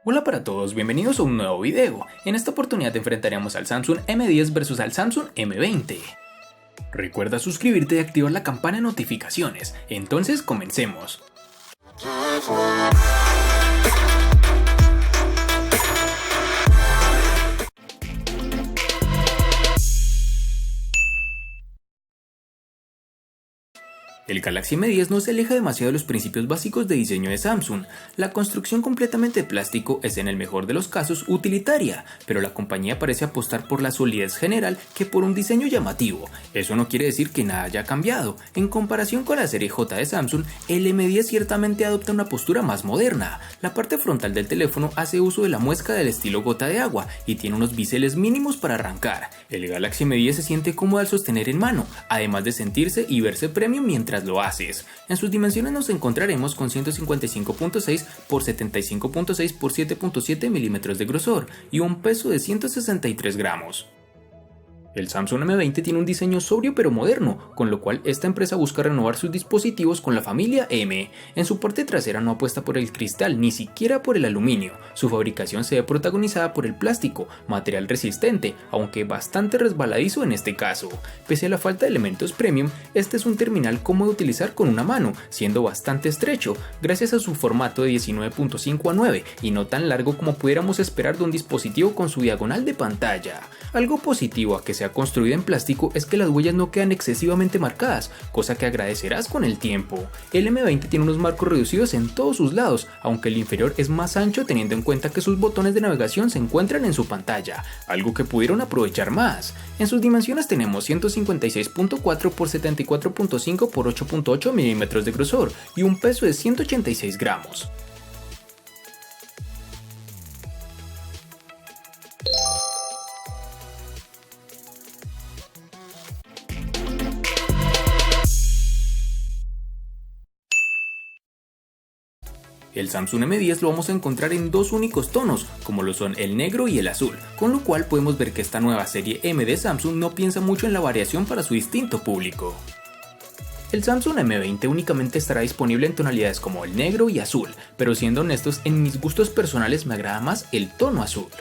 Hola para todos, bienvenidos a un nuevo video. En esta oportunidad enfrentaremos al Samsung M10 versus al Samsung M20. Recuerda suscribirte y activar la campana de notificaciones. Entonces comencemos. El Galaxy M10 no se aleja demasiado de los principios básicos de diseño de Samsung. La construcción completamente de plástico es en el mejor de los casos utilitaria, pero la compañía parece apostar por la solidez general que por un diseño llamativo. Eso no quiere decir que nada haya cambiado. En comparación con la serie J de Samsung, el M10 ciertamente adopta una postura más moderna. La parte frontal del teléfono hace uso de la muesca del estilo gota de agua y tiene unos biseles mínimos para arrancar. El Galaxy M10 se siente cómodo al sostener en mano, además de sentirse y verse premium mientras lo haces. En sus dimensiones nos encontraremos con 155.6 por 75.6 por 7.7 milímetros de grosor y un peso de 163 gramos. El Samsung M20 tiene un diseño sobrio pero moderno, con lo cual esta empresa busca renovar sus dispositivos con la familia M. En su parte trasera no apuesta por el cristal, ni siquiera por el aluminio. Su fabricación se ve protagonizada por el plástico, material resistente, aunque bastante resbaladizo en este caso. Pese a la falta de elementos premium, este es un terminal cómodo de utilizar con una mano, siendo bastante estrecho, gracias a su formato de 19.5 a 9 y no tan largo como pudiéramos esperar de un dispositivo con su diagonal de pantalla. Algo positivo a que sea construida en plástico es que las huellas no quedan excesivamente marcadas, cosa que agradecerás con el tiempo. El M20 tiene unos marcos reducidos en todos sus lados, aunque el inferior es más ancho teniendo en cuenta que sus botones de navegación se encuentran en su pantalla, algo que pudieron aprovechar más. En sus dimensiones tenemos 156.4 por 74.5 por 8.8 milímetros de grosor y un peso de 186 gramos. El Samsung M10 lo vamos a encontrar en dos únicos tonos, como lo son el negro y el azul, con lo cual podemos ver que esta nueva serie M de Samsung no piensa mucho en la variación para su distinto público. El Samsung M20 únicamente estará disponible en tonalidades como el negro y azul, pero siendo honestos, en mis gustos personales me agrada más el tono azul.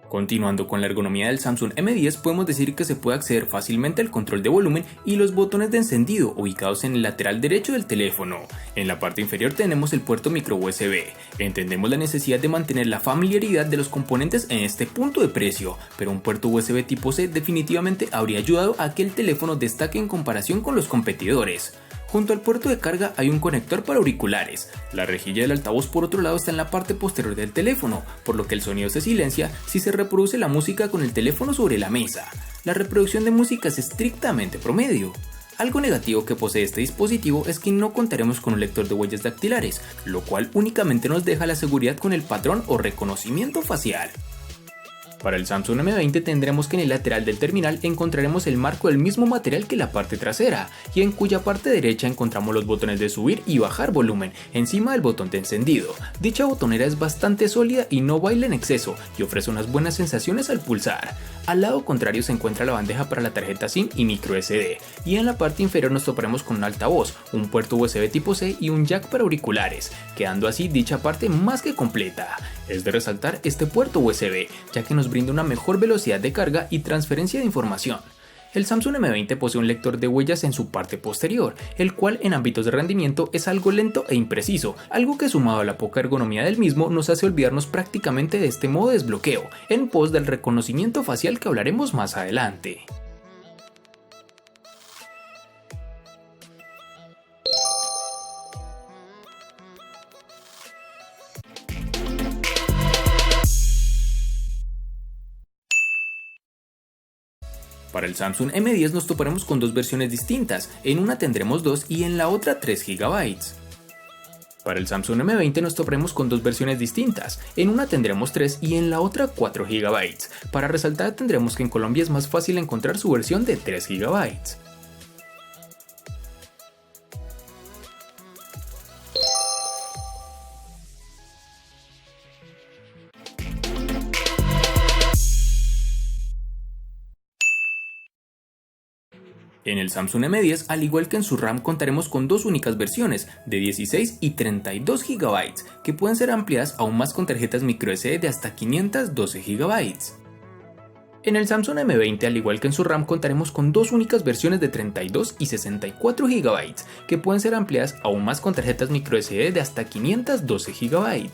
Continuando con la ergonomía del Samsung M10, podemos decir que se puede acceder fácilmente al control de volumen y los botones de encendido ubicados en el lateral derecho del teléfono. En la parte inferior tenemos el puerto micro USB. Entendemos la necesidad de mantener la familiaridad de los componentes en este punto de precio, pero un puerto USB tipo C definitivamente habría ayudado a que el teléfono destaque en comparación con los competidores. Junto al puerto de carga hay un conector para auriculares. La rejilla del altavoz por otro lado está en la parte posterior del teléfono, por lo que el sonido se silencia si se reproduce la música con el teléfono sobre la mesa. La reproducción de música es estrictamente promedio. Algo negativo que posee este dispositivo es que no contaremos con un lector de huellas dactilares, lo cual únicamente nos deja la seguridad con el patrón o reconocimiento facial. Para el Samsung M20 tendremos que en el lateral del terminal encontraremos el marco del mismo material que la parte trasera, y en cuya parte derecha encontramos los botones de subir y bajar volumen, encima del botón de encendido. Dicha botonera es bastante sólida y no baila en exceso, y ofrece unas buenas sensaciones al pulsar. Al lado contrario se encuentra la bandeja para la tarjeta SIM y micro SD, y en la parte inferior nos toparemos con un altavoz, un puerto USB tipo C y un jack para auriculares, quedando así dicha parte más que completa. Es de resaltar este puerto USB, ya que nos brinda una mejor velocidad de carga y transferencia de información. El Samsung M20 posee un lector de huellas en su parte posterior, el cual en ámbitos de rendimiento es algo lento e impreciso, algo que sumado a la poca ergonomía del mismo nos hace olvidarnos prácticamente de este modo de desbloqueo, en pos del reconocimiento facial que hablaremos más adelante. Para el Samsung M10 nos toparemos con dos versiones distintas, en una tendremos 2 y en la otra 3 GB. Para el Samsung M20 nos toparemos con dos versiones distintas, en una tendremos 3 y en la otra 4 GB. Para resaltar tendremos que en Colombia es más fácil encontrar su versión de 3 GB. En el Samsung M10, al igual que en su RAM, contaremos con dos únicas versiones, de 16 y 32 GB, que pueden ser ampliadas aún más con tarjetas microSD de hasta 512 GB. En el Samsung M20, al igual que en su RAM, contaremos con dos únicas versiones de 32 y 64 GB, que pueden ser ampliadas aún más con tarjetas microSD de hasta 512 GB.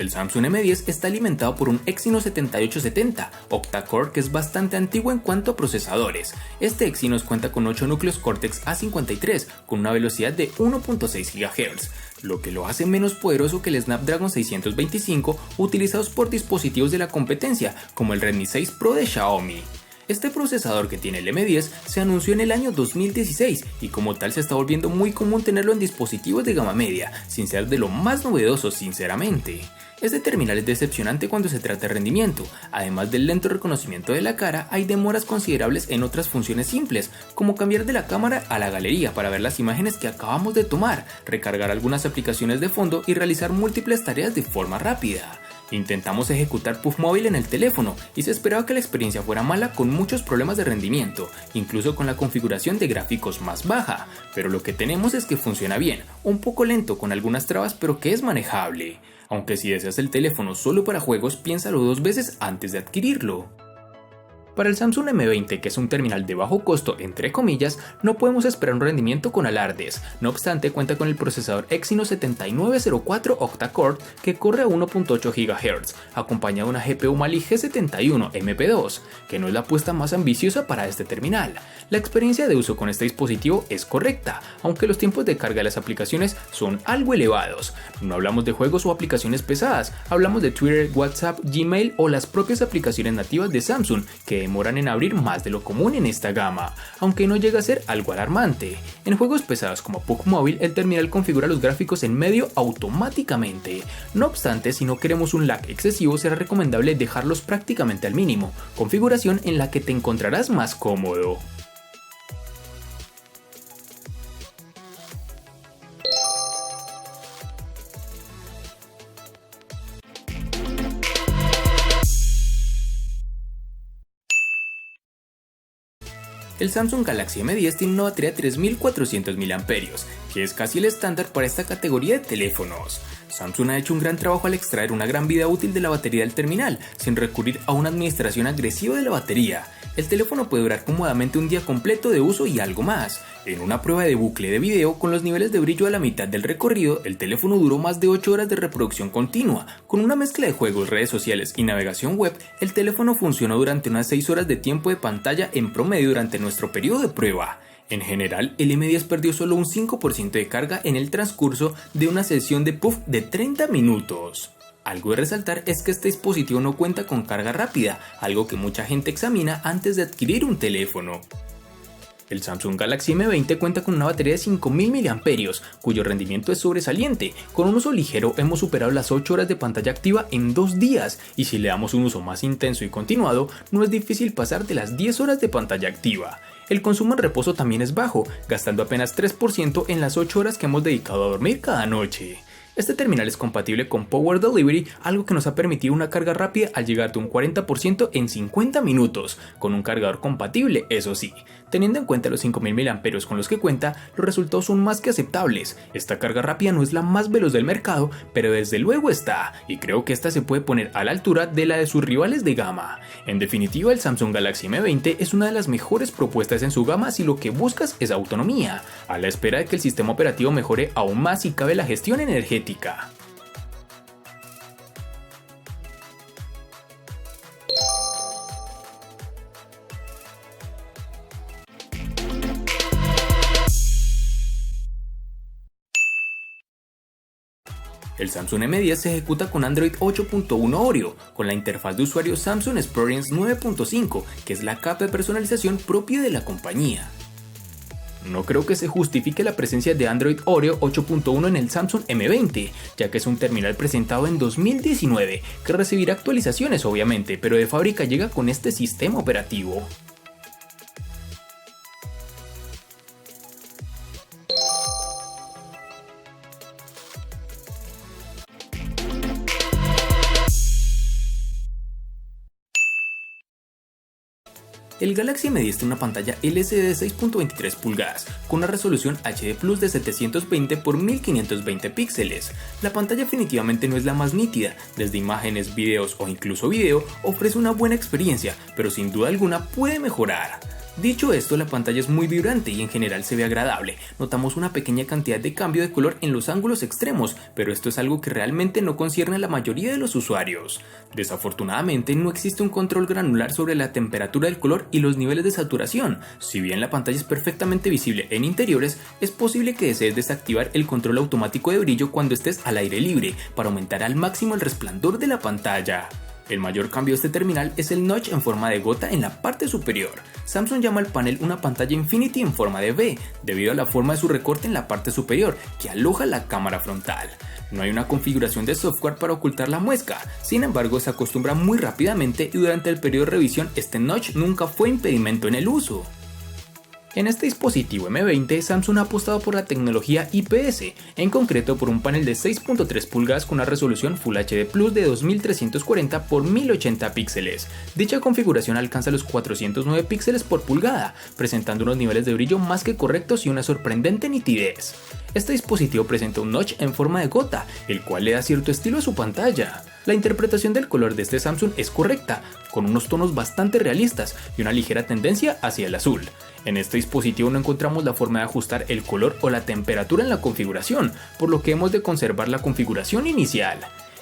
El Samsung M10 está alimentado por un Exynos 7870 octa-core que es bastante antiguo en cuanto a procesadores. Este Exynos cuenta con 8 núcleos Cortex A53 con una velocidad de 1.6 GHz, lo que lo hace menos poderoso que el Snapdragon 625 utilizados por dispositivos de la competencia como el Redmi 6 Pro de Xiaomi. Este procesador que tiene el M10 se anunció en el año 2016 y como tal se está volviendo muy común tenerlo en dispositivos de gama media, sin ser de lo más novedoso sinceramente. Este terminal es decepcionante cuando se trata de rendimiento. Además del lento reconocimiento de la cara, hay demoras considerables en otras funciones simples, como cambiar de la cámara a la galería para ver las imágenes que acabamos de tomar, recargar algunas aplicaciones de fondo y realizar múltiples tareas de forma rápida. Intentamos ejecutar Puff Móvil en el teléfono y se esperaba que la experiencia fuera mala con muchos problemas de rendimiento, incluso con la configuración de gráficos más baja, pero lo que tenemos es que funciona bien, un poco lento con algunas trabas pero que es manejable. Aunque si deseas el teléfono solo para juegos, piénsalo dos veces antes de adquirirlo. Para el Samsung M20, que es un terminal de bajo costo entre comillas, no podemos esperar un rendimiento con alardes. No obstante, cuenta con el procesador Exynos 7904 octa-core que corre a 1.8 GHz, acompañado de una GPU Mali G71 MP2, que no es la apuesta más ambiciosa para este terminal. La experiencia de uso con este dispositivo es correcta, aunque los tiempos de carga de las aplicaciones son algo elevados. No hablamos de juegos o aplicaciones pesadas, hablamos de Twitter, WhatsApp, Gmail o las propias aplicaciones nativas de Samsung, que demoran en abrir más de lo común en esta gama, aunque no llega a ser algo alarmante. En juegos pesados como PUBG Mobile, el terminal configura los gráficos en medio automáticamente. No obstante, si no queremos un lag excesivo, será recomendable dejarlos prácticamente al mínimo, configuración en la que te encontrarás más cómodo. El Samsung Galaxy M10 tiene una batería de 3400 mAh, que es casi el estándar para esta categoría de teléfonos. Samsung ha hecho un gran trabajo al extraer una gran vida útil de la batería del terminal, sin recurrir a una administración agresiva de la batería. El teléfono puede durar cómodamente un día completo de uso y algo más. En una prueba de bucle de video, con los niveles de brillo a la mitad del recorrido, el teléfono duró más de 8 horas de reproducción continua. Con una mezcla de juegos, redes sociales y navegación web, el teléfono funcionó durante unas 6 horas de tiempo de pantalla en promedio durante nuestro periodo de prueba. En general, el M10 perdió solo un 5% de carga en el transcurso de una sesión de puff de 30 minutos. Algo de resaltar es que este dispositivo no cuenta con carga rápida, algo que mucha gente examina antes de adquirir un teléfono. El Samsung Galaxy M20 cuenta con una batería de 5000 mAh, cuyo rendimiento es sobresaliente. Con un uso ligero hemos superado las 8 horas de pantalla activa en 2 días, y si le damos un uso más intenso y continuado, no es difícil pasar de las 10 horas de pantalla activa. El consumo en reposo también es bajo, gastando apenas 3% en las 8 horas que hemos dedicado a dormir cada noche. Este terminal es compatible con Power Delivery, algo que nos ha permitido una carga rápida al llegar de un 40% en 50 minutos, con un cargador compatible, eso sí. Teniendo en cuenta los 5000 mAh con los que cuenta, los resultados son más que aceptables. Esta carga rápida no es la más veloz del mercado, pero desde luego está, y creo que esta se puede poner a la altura de la de sus rivales de gama. En definitiva, el Samsung Galaxy M20 es una de las mejores propuestas en su gama si lo que buscas es autonomía, a la espera de que el sistema operativo mejore aún más si cabe la gestión energética. El Samsung M10 se ejecuta con Android 8.1 Oreo, con la interfaz de usuario Samsung Experience 9.5, que es la capa de personalización propia de la compañía. No creo que se justifique la presencia de Android Oreo 8.1 en el Samsung M20, ya que es un terminal presentado en 2019, que recibirá actualizaciones obviamente, pero de fábrica llega con este sistema operativo. El Galaxy M10 tiene una pantalla LCD de 6.23 pulgadas, con una resolución HD Plus de 720 x 1520 píxeles. La pantalla definitivamente no es la más nítida, desde imágenes, videos o incluso video, ofrece una buena experiencia, pero sin duda alguna puede mejorar. Dicho esto, la pantalla es muy vibrante y en general se ve agradable. Notamos una pequeña cantidad de cambio de color en los ángulos extremos, pero esto es algo que realmente no concierne a la mayoría de los usuarios. Desafortunadamente, no existe un control granular sobre la temperatura del color y los niveles de saturación. Si bien la pantalla es perfectamente visible en interiores, es posible que desees desactivar el control automático de brillo cuando estés al aire libre, para aumentar al máximo el resplandor de la pantalla. El mayor cambio de este terminal es el notch en forma de gota en la parte superior. Samsung llama al panel una pantalla Infinity en forma de V, debido a la forma de su recorte en la parte superior, que aloja la cámara frontal. No hay una configuración de software para ocultar la muesca, sin embargo se acostumbra muy rápidamente y durante el periodo de revisión este notch nunca fue impedimento en el uso. En este dispositivo M20, Samsung ha apostado por la tecnología IPS, en concreto por un panel de 6.3 pulgadas con una resolución Full HD Plus de 2340 x 1080 píxeles. Dicha configuración alcanza los 409 píxeles por pulgada, presentando unos niveles de brillo más que correctos y una sorprendente nitidez. Este dispositivo presenta un notch en forma de gota, el cual le da cierto estilo a su pantalla. La interpretación del color de este Samsung es correcta, con unos tonos bastante realistas y una ligera tendencia hacia el azul. En este dispositivo no encontramos la forma de ajustar el color o la temperatura en la configuración, por lo que hemos de conservar la configuración inicial.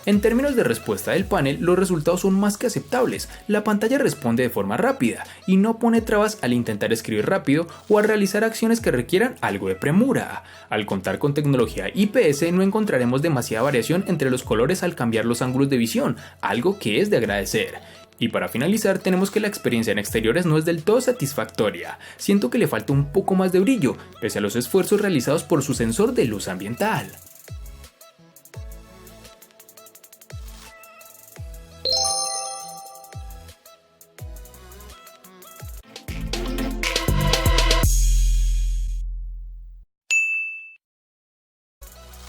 En términos de respuesta del panel, los resultados son más que aceptables. La pantalla responde de forma rápida y no pone trabas al intentar escribir rápido o al realizar acciones que requieran algo de premura. Al contar con tecnología IPS no encontraremos demasiada variación entre los colores al cambiar los ángulos de visión, algo que es de agradecer. Y para finalizar, tenemos que la experiencia en exteriores no es del todo satisfactoria. Siento que le falta un poco más de brillo, pese a los esfuerzos realizados por su sensor de luz ambiental.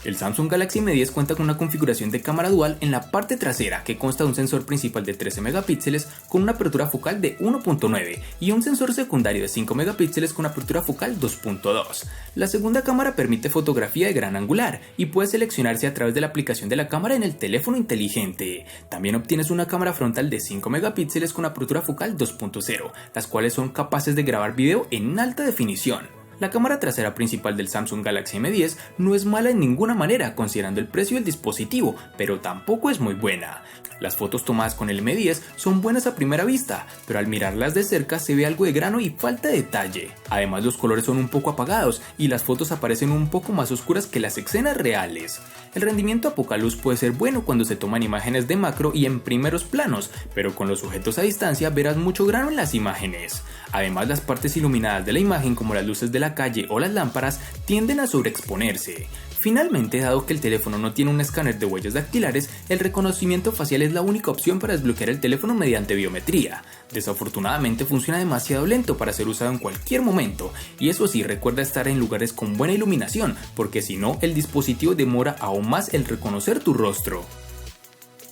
El Samsung Galaxy M10 cuenta con una configuración de cámara dual en la parte trasera que consta de un sensor principal de 13 megapíxeles con una apertura focal de 1.9 y un sensor secundario de 5 megapíxeles con una apertura focal 2.2. La segunda cámara permite fotografía de gran angular y puede seleccionarse a través de la aplicación de la cámara en el teléfono inteligente. También obtienes una cámara frontal de 5 megapíxeles con apertura focal 2.0, las cuales son capaces de grabar video en alta definición. La cámara trasera principal del Samsung Galaxy M10 no es mala en ninguna manera considerando el precio del dispositivo, pero tampoco es muy buena. Las fotos tomadas con el M10 son buenas a primera vista, pero al mirarlas de cerca se ve algo de grano y falta de detalle. Además los colores son un poco apagados y las fotos aparecen un poco más oscuras que las escenas reales. El rendimiento a poca luz puede ser bueno cuando se toman imágenes de macro y en primeros planos, pero con los sujetos a distancia verás mucho grano en las imágenes. Además las partes iluminadas de la imagen como las luces de la calle o las lámparas tienden a sobreexponerse. Finalmente, dado que el teléfono no tiene un escáner de huellas dactilares, el reconocimiento facial es la única opción para desbloquear el teléfono mediante biometría. Desafortunadamente funciona demasiado lento para ser usado en cualquier momento, y eso sí, recuerda estar en lugares con buena iluminación, porque si no, el dispositivo demora aún más el reconocer tu rostro.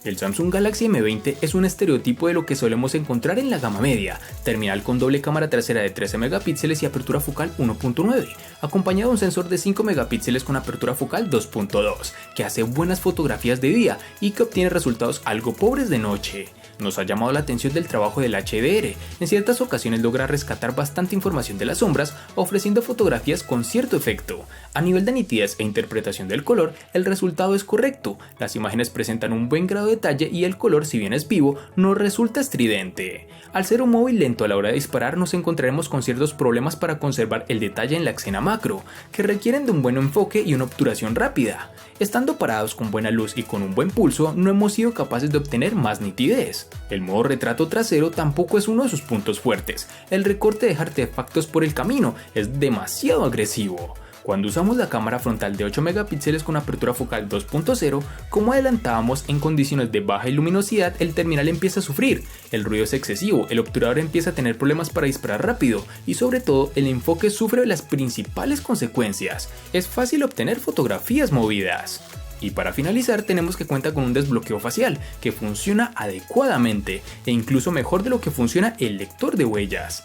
El Samsung Galaxy M20 es un estereotipo de lo que solemos encontrar en la gama media, terminal con doble cámara trasera de 13 megapíxeles y apertura focal 1.9, acompañado de un sensor de 5 megapíxeles con apertura focal 2.2, que hace buenas fotografías de día y que obtiene resultados algo pobres de noche. Nos ha llamado la atención del trabajo del HDR, en ciertas ocasiones logra rescatar bastante información de las sombras, ofreciendo fotografías con cierto efecto. A nivel de nitidez e interpretación del color, el resultado es correcto, las imágenes presentan un buen grado de detalle y el color, si bien es vivo, no resulta estridente. Al ser un móvil lento a la hora de disparar, nos encontraremos con ciertos problemas para conservar el detalle en la escena macro, que requieren de un buen enfoque y una obturación rápida. Estando parados con buena luz y con un buen pulso, no hemos sido capaces de obtener más nitidez. El modo retrato trasero tampoco es uno de sus puntos fuertes. El recorte de artefactos por el camino es demasiado agresivo. Cuando usamos la cámara frontal de 8 megapíxeles con apertura focal 2.0, como adelantábamos, en condiciones de baja luminosidad el terminal empieza a sufrir, el ruido es excesivo, el obturador empieza a tener problemas para disparar rápido y sobre todo el enfoque sufre de las principales consecuencias. Es fácil obtener fotografías movidas. Y para finalizar tenemos que cuenta con un desbloqueo facial que funciona adecuadamente e incluso mejor de lo que funciona el lector de huellas.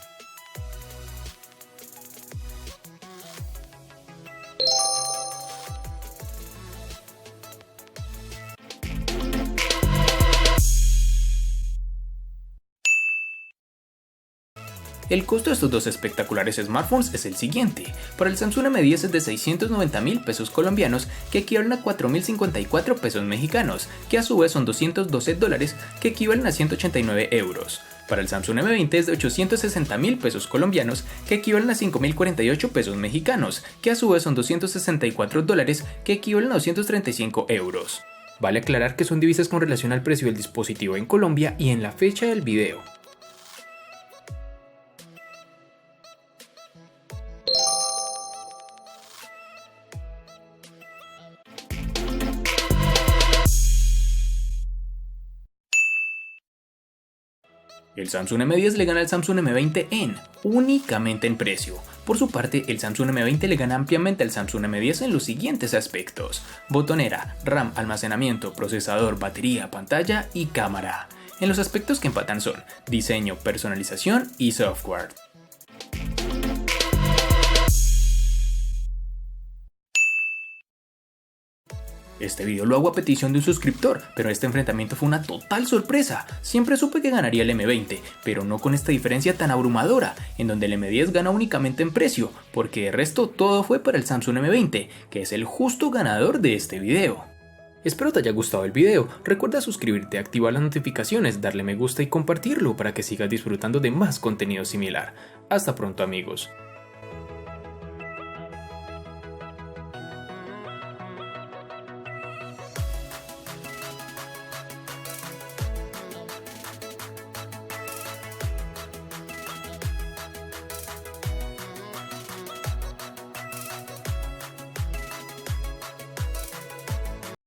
El costo de estos dos espectaculares smartphones es el siguiente. Para el Samsung M10 es de 690.000 pesos colombianos, que equivalen a 4.054 pesos mexicanos, que a su vez son $212, que equivalen a 189 euros. Para el Samsung M20 es de 860.000 pesos colombianos, que equivalen a 5.048 pesos mexicanos, que a su vez son $264, que equivalen a 235 euros. Vale aclarar que son divisas con relación al precio del dispositivo en Colombia y en la fecha del video. El Samsung M10 le gana al Samsung M20 únicamente en precio. Por su parte, el Samsung M20 le gana ampliamente al Samsung M10 en los siguientes aspectos: botonera, RAM, almacenamiento, procesador, batería, pantalla y cámara. En los aspectos que empatan son diseño, personalización y software. Este video lo hago a petición de un suscriptor, pero este enfrentamiento fue una total sorpresa. Siempre supe que ganaría el M20, pero no con esta diferencia tan abrumadora, en donde el M10 gana únicamente en precio, porque el resto todo fue para el Samsung M20, que es el justo ganador de este video. Espero te haya gustado el video, recuerda suscribirte, activar las notificaciones, darle me gusta y compartirlo para que sigas disfrutando de más contenido similar. Hasta pronto amigos.